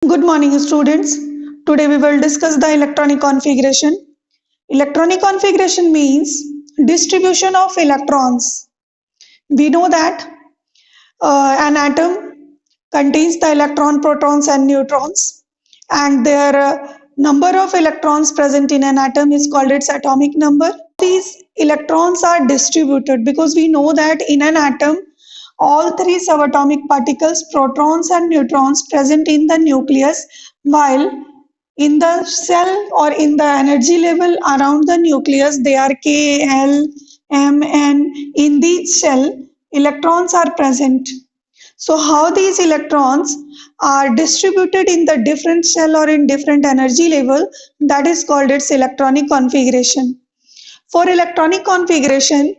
Good morning, students. Today we will discuss the electronic configuration. Electronic configuration means distribution of electrons. We know that an atom contains the electron, protons, and neutrons, and their number of electrons present in an atom is called its atomic number. These electrons are distributed because we know that in an atom all three subatomic particles, protons and neutrons, present in the nucleus, while in the cell or in the energy level around the nucleus, they are K, L, M, N. In each cell, electrons are present. So, how these electrons are distributed in the different cell or in different energy level, that is called its electronic configuration. For electronic configuration,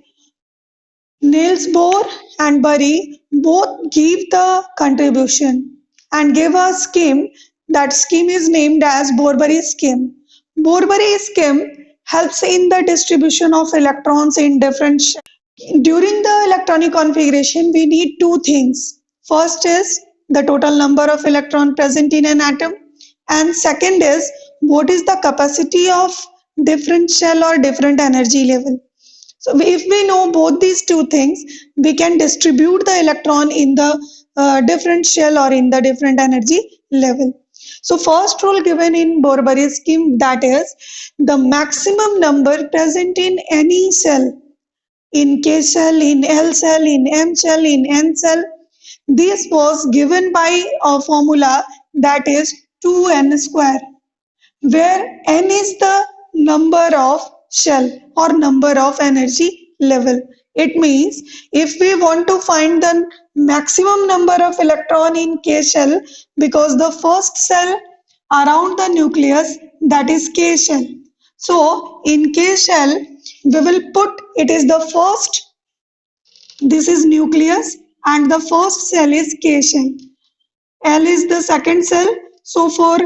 Niels Bohr and Bury both give the contribution and give a scheme. That scheme is named as Bohr-Bury scheme. Bohr-Bury scheme helps in the distribution of electrons in different shells. During the electronic configuration, we need two things. First is the total number of electrons present in an atom, and second is what is the capacity of different shell or different energy level. So if we know both these two things, we can distribute the electron in the different shell or in the different energy level. So first rule given in Bohr-Bury scheme, that is the maximum number present in any cell, in K cell, in L cell, in M cell, in N cell. This was given by a formula that is 2n square, where n is the number of shell or number of energy level. It means if we want to find the maximum number of electron in K shell, because the first cell around the nucleus, that is K shell. So in K shell we will put, it is the first, this is nucleus, and the first cell is K shell. L is the second cell. So for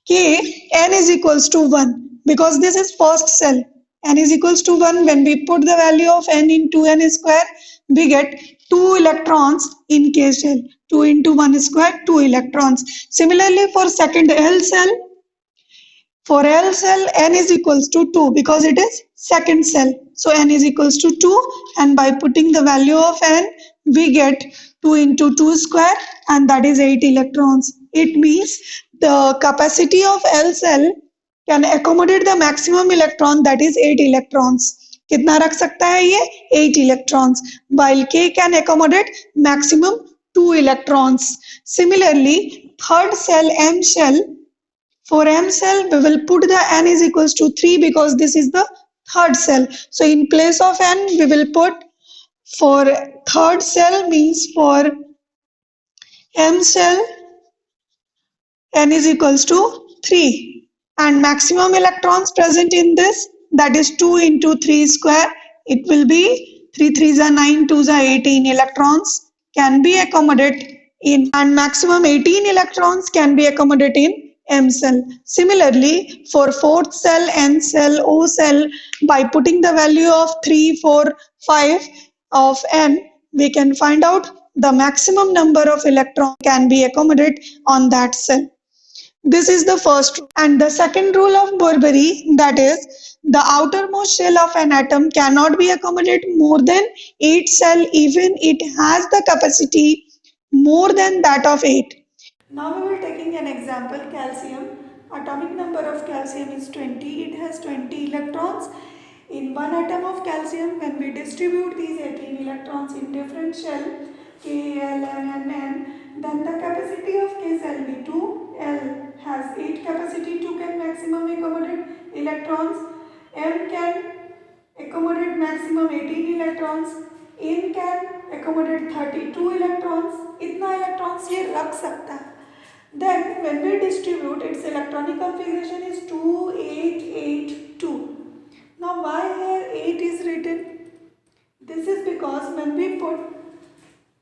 K, n is equals to 1 because this is first cell. N is equals to 1. When we put the value of n into n square, we get 2 electrons in K shell. 2 into 1 square, 2 electrons. Similarly, for second L cell, for L cell, n is equals to 2 because it is second cell. So n is equals to 2, and by putting the value of n, we get 2 into 2 square, and that is 8 electrons. It means the capacity of L cell can accommodate the maximum electron, that is 8 electrons. कितना रख सकता है ये? 8 electrons. While K can accommodate maximum 2 electrons. Similarly, third cell M shell, for M cell, we will put the n is equals to 3 because this is the third cell. So in place of n, we will put, for third cell means for M cell, n is equals to 3. And maximum electrons present in this, that is 2 into 3 square. It will be 3 3s are 9, 2s are 18 electrons can be accommodated in, and maximum 18 electrons can be accommodated in M cell. Similarly, for fourth cell, N cell, O cell, by putting the value of 3, 4, 5 of N, we can find out the maximum number of electrons can be accommodated on that cell. This is the first rule. And the second rule of Bohr-Bury, that is the outermost shell of an atom cannot be accommodated more than 8 cells, even it has the capacity more than that of 8. Now we will taking an example, calcium. Atomic number of calcium is 20. It has 20 electrons. In one atom of calcium, when we distribute these 18 electrons in different shell, K, L, M, and N, then the capacity of K cell will be 2. L has 8 capacity, 2 can maximum accommodate electrons. M can accommodate maximum 18 electrons. N can accommodate 32 electrons. इतना electrons ये रख सकता है. Then when we distribute, its electronic configuration is 2882. Now why here 8 is written? This is because when we put,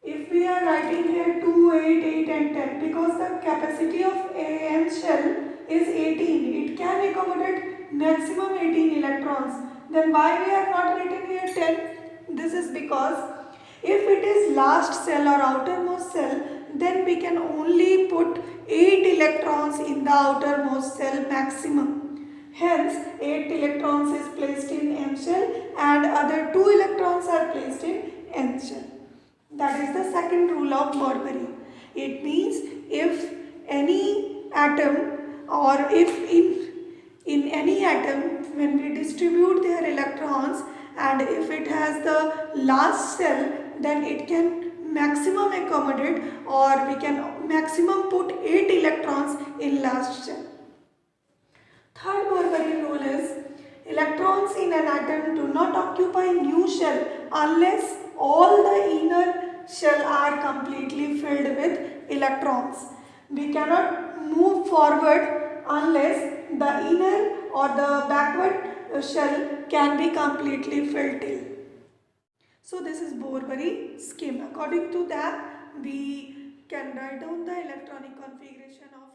if we are writing here 2, 8, 8 and 10, because the capacity of AM shell is 18, it can accommodate maximum 18 electrons. Then why we are not written here 10? This is because if it is last cell or outermost cell, then we can only put 8 electrons in the outermost shell maximum. Hence, 8 electrons is placed in M shell and other 2 electrons are placed in N shell. That is the second rule of Morbury. It means if any atom or if in any atom when we distribute their electrons and if it has the last cell, then it can maximum accommodate or we can maximum put 8 electrons in last shell. Third Morbury rule is electrons in an atom do not occupy new shell unless all the inner shell are completely filled with electrons. We cannot move forward unless the inner or the backward shell can be completely filled till. So this is Morbury scheme. According to that, we can write down the electronic configuration of